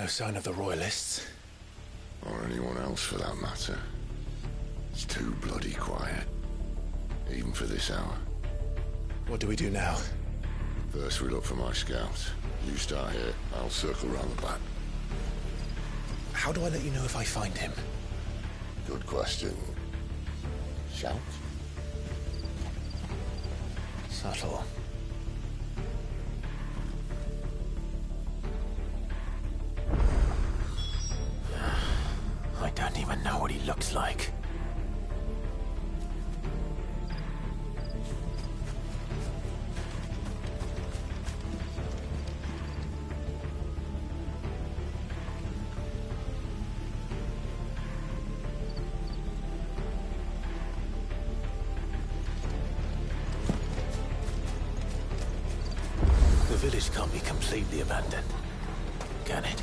No sign of the Royalists. Or anyone else for that matter. It's too bloody quiet. Even for this hour. What do we do now? First we look for my scouts. You start here, I'll circle round the back. How do I let you know if I find him? Good question. Shout? Subtle. I don't even know what he looks like. The village can't be completely abandoned, can it?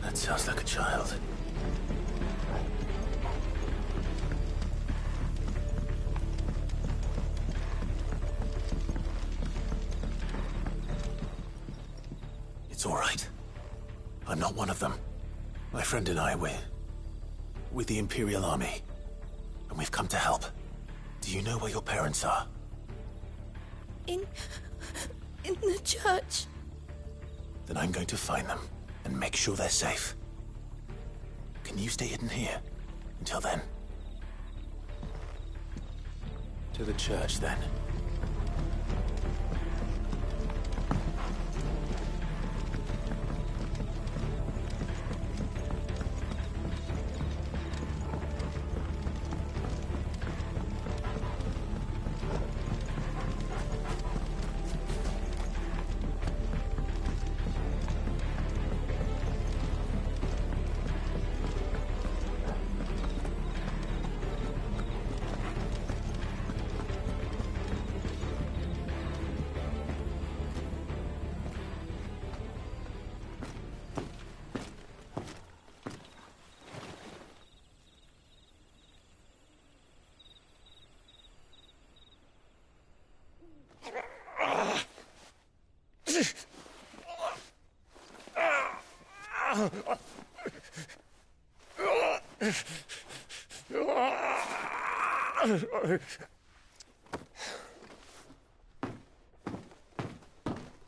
That sounds like a child. It's all right. I'm not one of them. My friend and I, we're with the Imperial Army, and we've come to help. Do you know where your parents are? In the church. Then I'm going to find them and make sure they're safe. Can you stay hidden here until then? To the church, then.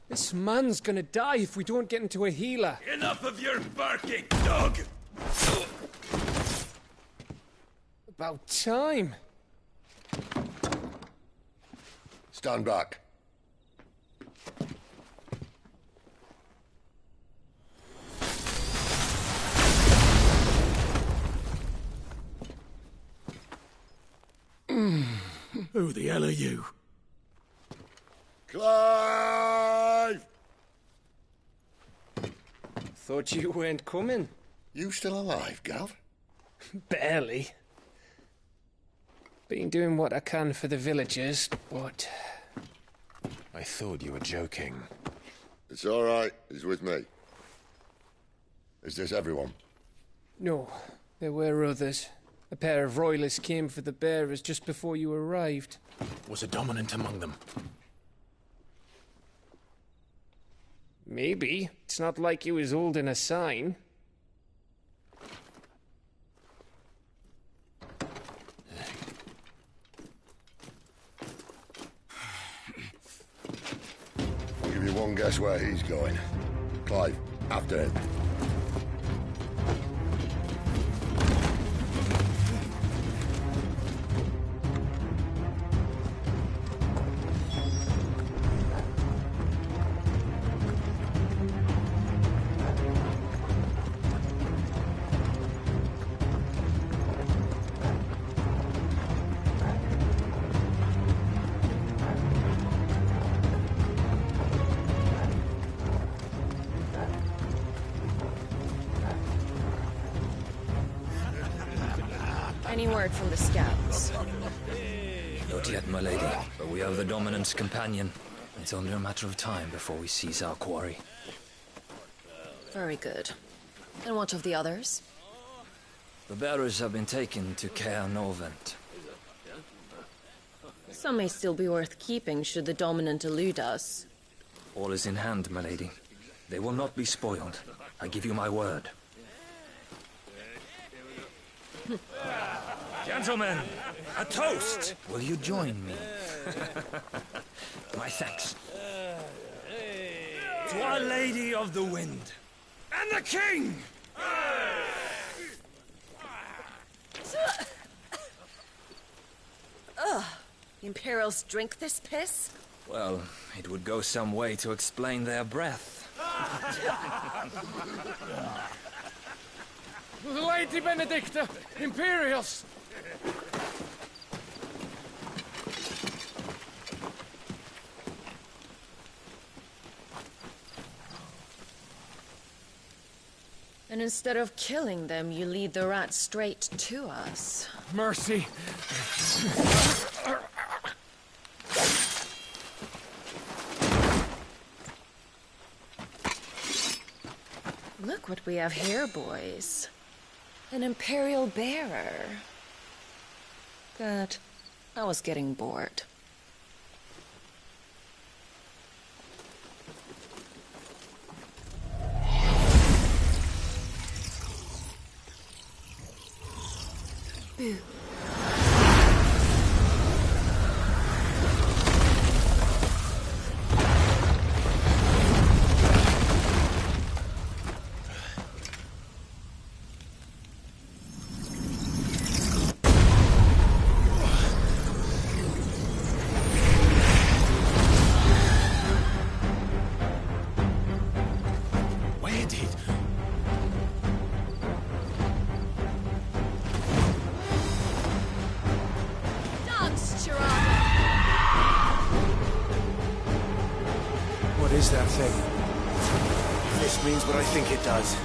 This man's gonna die if we don't get into a healer. Enough of your barking, dog! About time. Stand back. Who the hell are you? Clive! Thought you weren't coming. You still alive, Gav? Barely. Been doing what I can for the villagers, but... I thought you were joking. It's all right. He's with me. Is this everyone? No, there were others. A pair of royalists came for the bearers just before you arrived. Was a dominant among them? Maybe. It's not like he was holding a sign. I'll give you one guess where he's going. Clive, after him. Any word from the scouts? Not yet, my lady, but we have the Dominant's companion. It's only a matter of time before we seize our quarry. Very good. And what of the others? The bearers have been taken to Caer Novent. Some may still be worth keeping should the Dominant elude us. All is in hand, my lady. They will not be spoiled. I give you my word. Gentlemen, a toast! Will you join me? My thanks. To Our Lady of the Wind. And the King! The Imperials drink this piss? Well, it would go some way to explain their breath. Lady Benedicta! Imperials! And instead of killing them, you lead the rats straight to us. Mercy! Look what we have here, boys. An Imperial bearer. Good. I was getting bored. Boo. Where did... What is that thing? If this means what I think it does,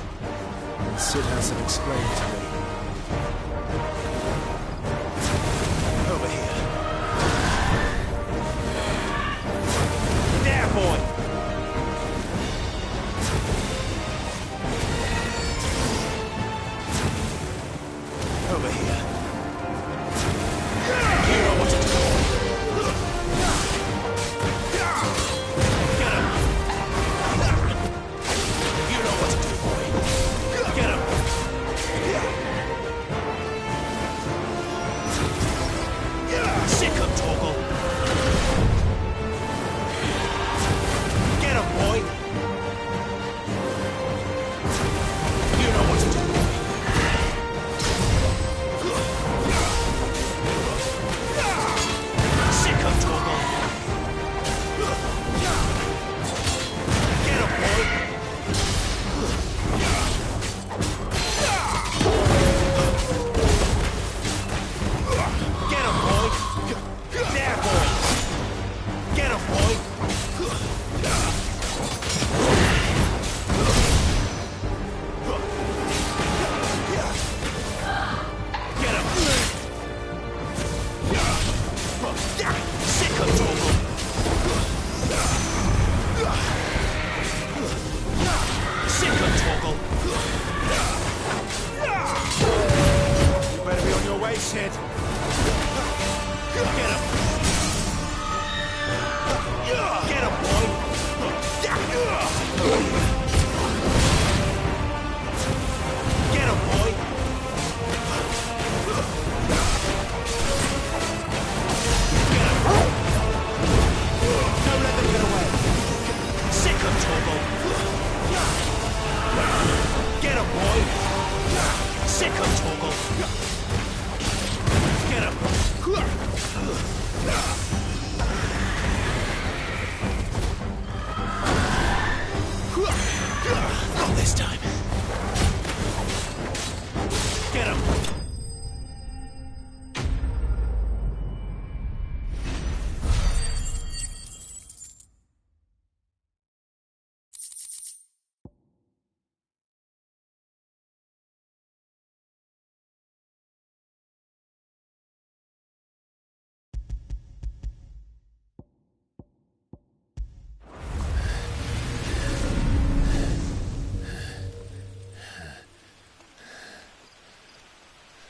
then Sid has to explain it to me. Over here. There, boy! Over here. You know what to do. Get him! You know what to do, boy. Get him! Sick him, Torgal. Get him, boy. You know what to do, boy. Sick him, Torgal. Get him, boy. Get him, boy. There, boy. Get him, boy. Get him. Sick him, Torgal. Sick him, Torgal. You better be on your way, Sid. Get him. Get him, boy. Get him, boy. Get him. Don't let them get away. Sick him, Torgal. Get him, boy. Sick him, Torgal. Get him. Not this time. Get him.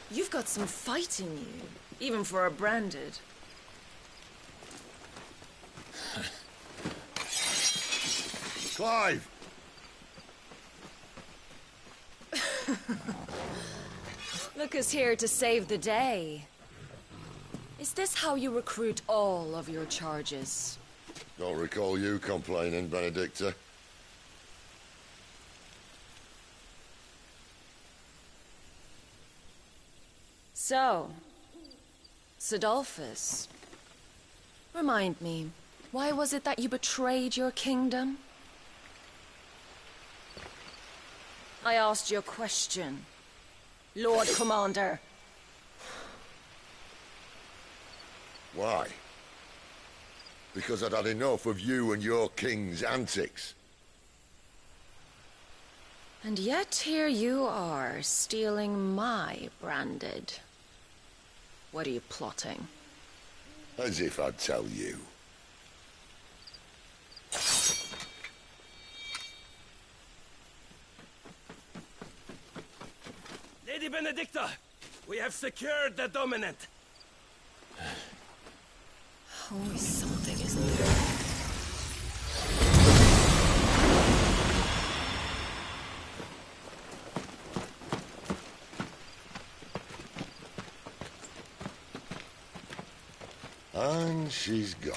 You've got some fight in you, even for a branded. Clive! Look who's here to save the day. Is this how you recruit all of your charges? Don't recall you complaining, Benedicta. So, Sidolphus, remind me, why was it that you betrayed your kingdom? I asked you a question, Lord Commander. Why? Because I'd had enough of you and your king's antics. And yet here you are, stealing my branded. What are you plotting? As if I'd tell you. Lady Benedicta, we have secured the dominant. Always something, isn't there? And she's gone.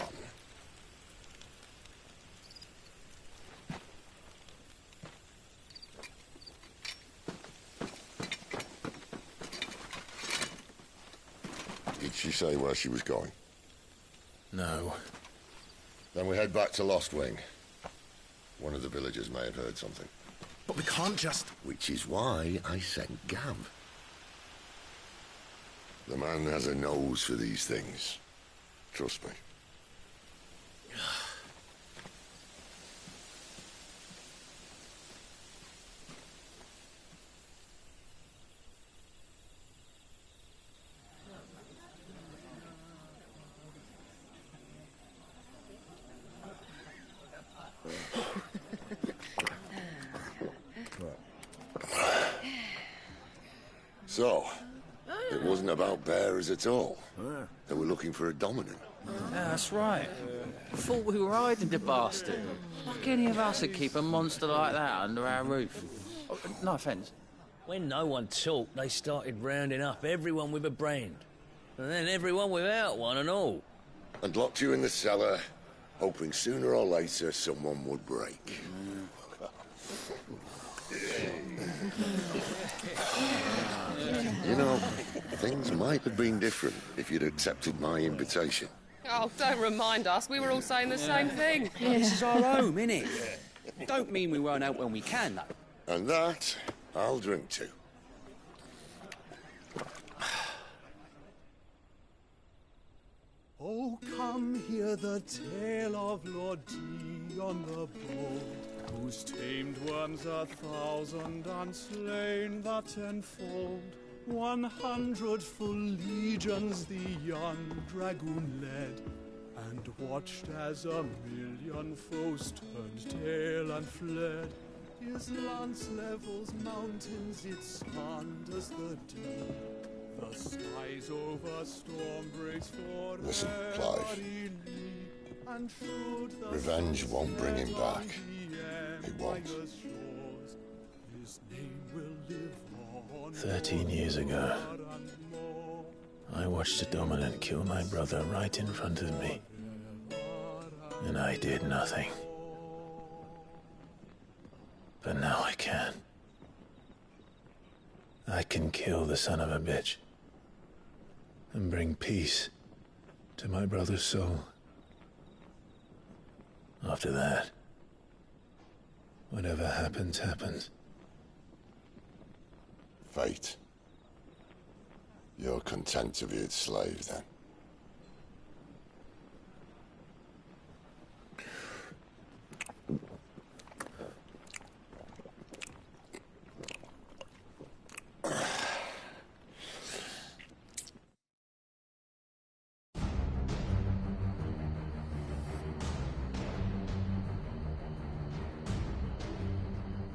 Did she say where she was going? No. Then we head back to Lost Wing. One of the villagers may have heard something. But we can't just... Which is why I sent Gav. The man has a nose for these things. Trust me. So, it wasn't about bearers at all. They were looking for a dominant. Yeah, that's right. Thought we were hiding the bastard. Like any of us would keep a monster like that under our roof. Oh, no offence. When no one talked, they started rounding up everyone with a brand. And then everyone without one and all. And locked you in the cellar, hoping sooner or later someone would break. You know, things might have been different if you'd accepted my invitation. Oh, don't remind us. We were all saying the same thing. This is our home, innit? Don't mean we won't out when we can, though. And that, I'll drink to. Oh, come hear the tale of Lord Dion the Bold, whose tamed worms 1,000 and slain the tenfold. 100 full legions the young dragoon led, and watched as 1,000,000 foes turned tail and fled. His lance levels mountains, it spanned as the deep. The skies over storm breaks for Listen, Clive. and should the Revenge won't bring him back. It won't. His name will live on 13 years ago, I watched a dominant kill my brother right in front of me. And I did nothing. But now I can. I can kill the son of a bitch and bring peace to my brother's soul. After that, whatever happens, happens. Fate. You're content to be its slave, then?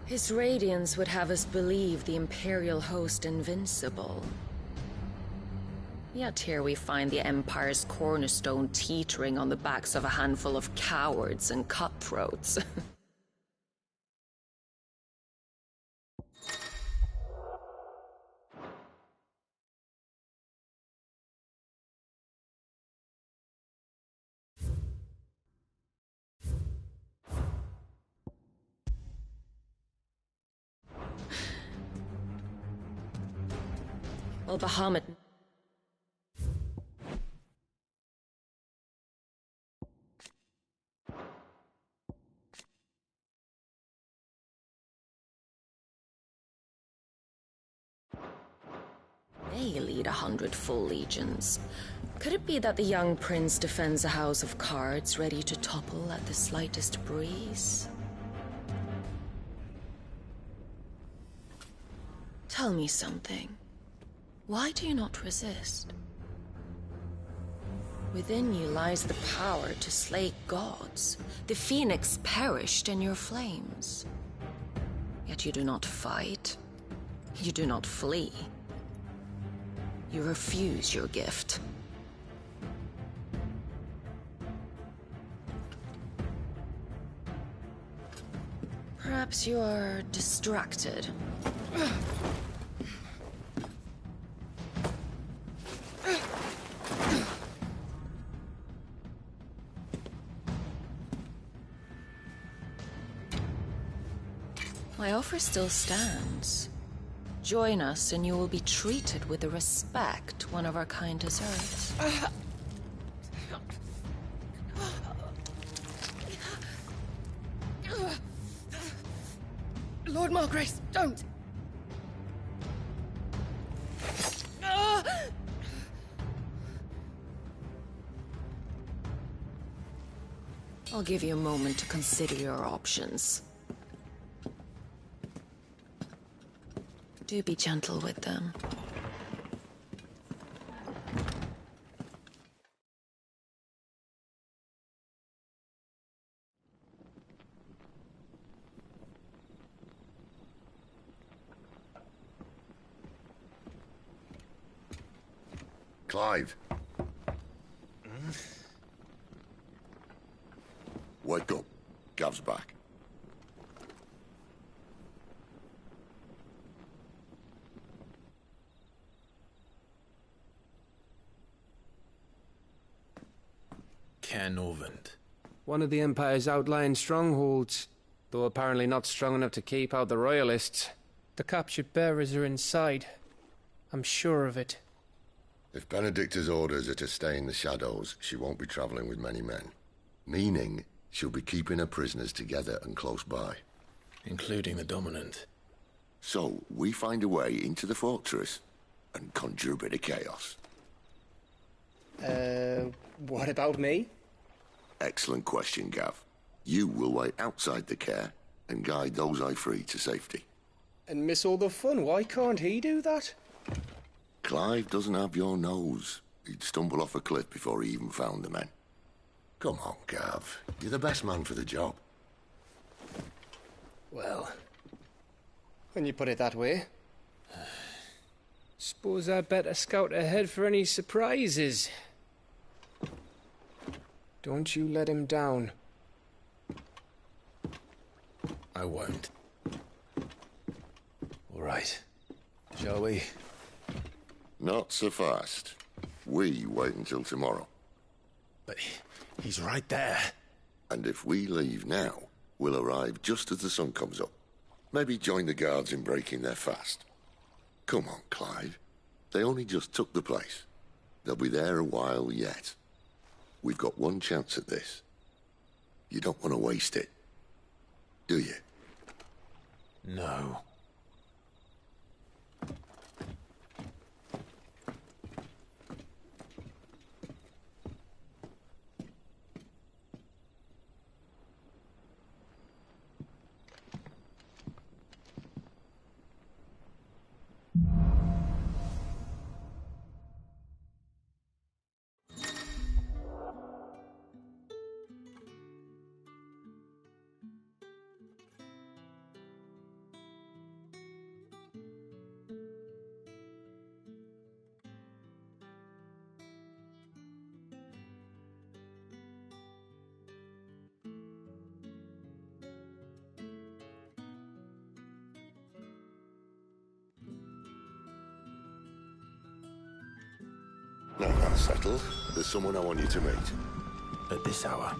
His radiance would have us believe the Imperial host invincible. Yet here we find the Empire's cornerstone teetering on the backs of a handful of cowards and cutthroats. Bahamut. May lead 100 full legions. Could it be that the young prince defends a house of cards ready to topple at the slightest breeze? Tell me something. Why do you not resist? Within you lies the power to slay gods. The phoenix perished in your flames. Yet you do not fight. You do not flee. You refuse your gift. Perhaps you are distracted. My offer still stands. Join us and you will be treated with the respect one of our kind deserves. Lord Margrace, don't! I'll give you a moment to consider your options. Do be gentle with them. Clive. Wake up. Gav's back. Caernarvon. One of the Empire's outlying strongholds, though apparently not strong enough to keep out the Royalists. The captured bearers are inside. I'm sure of it. If Benedicta's orders are to stay in the shadows, she won't be travelling with many men. Meaning, she'll be keeping her prisoners together and close by. Including the Dominant. So, we find a way into the fortress and conjure a bit of chaos. What about me? Excellent question, Gav. You will wait outside the care and guide those I free to safety. And miss all the fun. Why can't he do that? Clive doesn't have your nose. He'd stumble off a cliff before he even found the men. Come on, Gav. You're the best man for the job. Well, when you put it that way. Suppose I'd better scout ahead for any surprises. Don't you let him down. I won't. All right. Shall we? Not so fast. We wait until tomorrow. But he's right there. And if we leave now, we'll arrive just as the sun comes up. Maybe join the guards in breaking their fast. Come on, Clive. They only just took the place. They'll be there a while yet. We've got one chance at this. You don't want to waste it, do you? No. Now that's settled. There's someone I want you to meet. At this hour?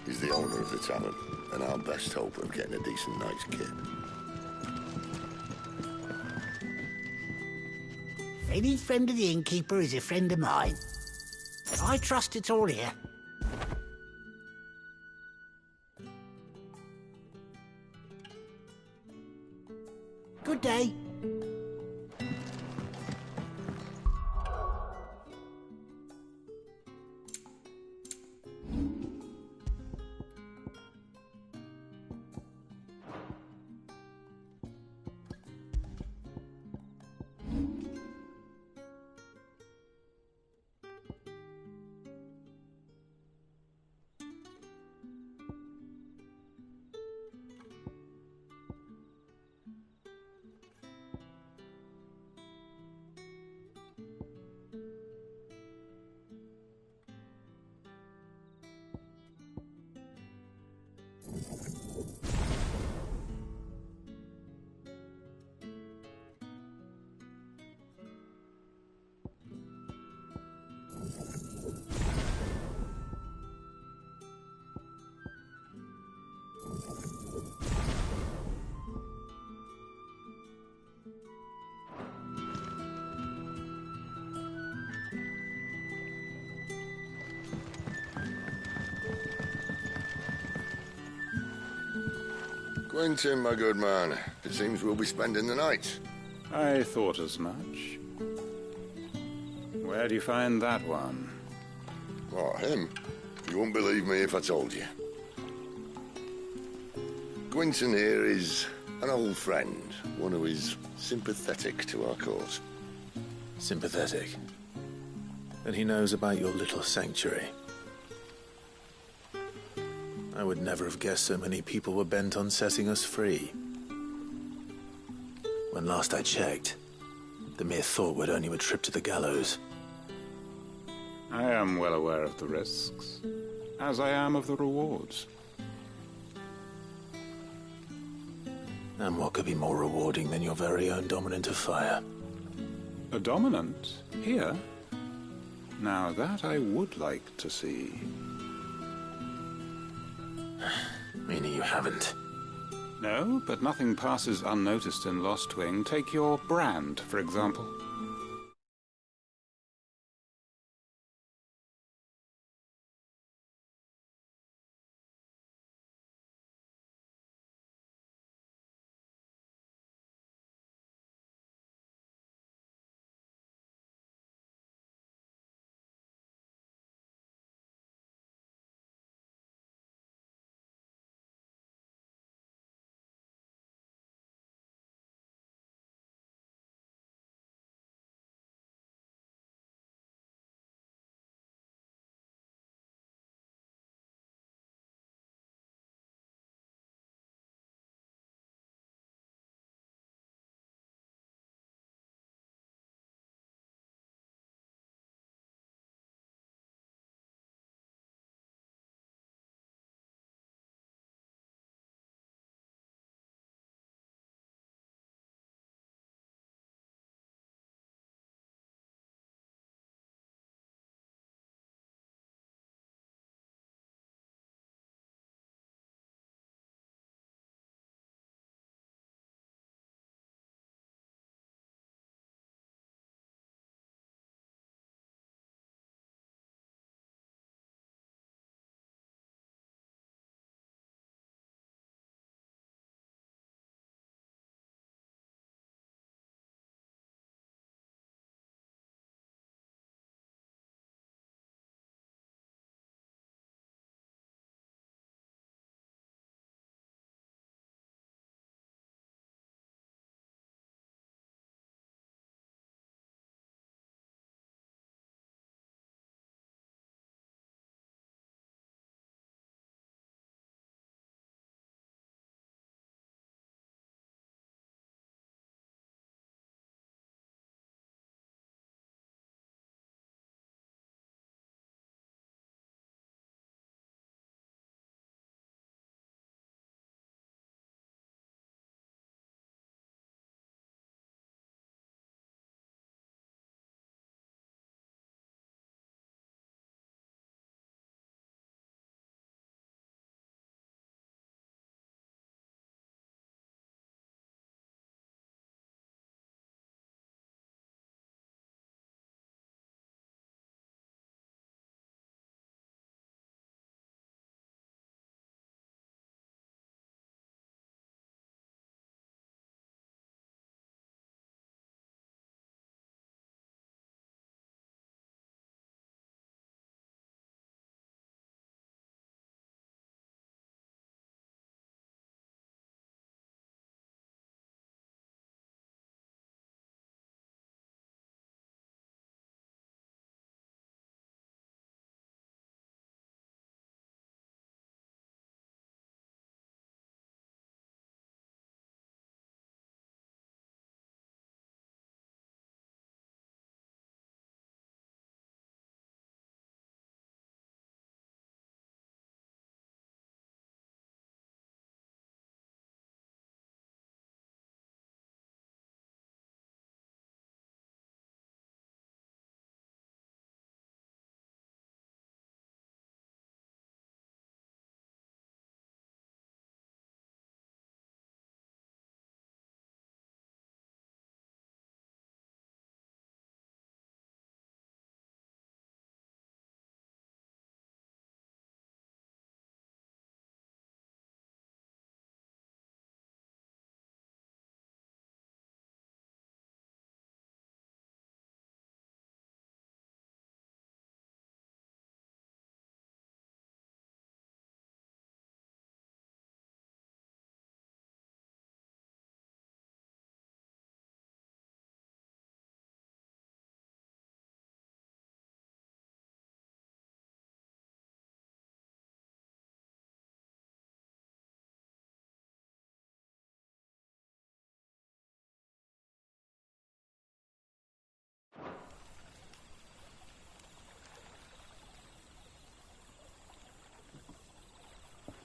He's the owner of the tavern, and our best hope of getting a decent night's kit. Any friend of the innkeeper is a friend of mine. I trust it's all here. Good day. Quentin, my good man. It seems we'll be spending the night. I thought as much. Where do you find that one? What, him? You wouldn't believe me if I told you. Quentin here is an old friend, one who is sympathetic to our cause. Sympathetic? And he knows about your little sanctuary. I would never have guessed so many people were bent on setting us free. When last I checked, the mere thought would earn you a trip to the gallows. I am well aware of the risks, as I am of the rewards. And what could be more rewarding than your very own dominant of fire? A dominant? Here? Now that I would like to see. Meaning you haven't? No, but nothing passes unnoticed in Lost Wing. Take your brand, for example.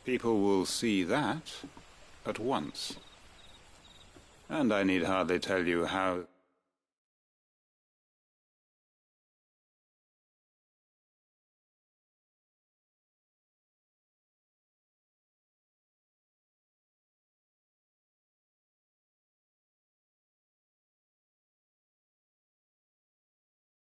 People will see that at once. And I need hardly tell you how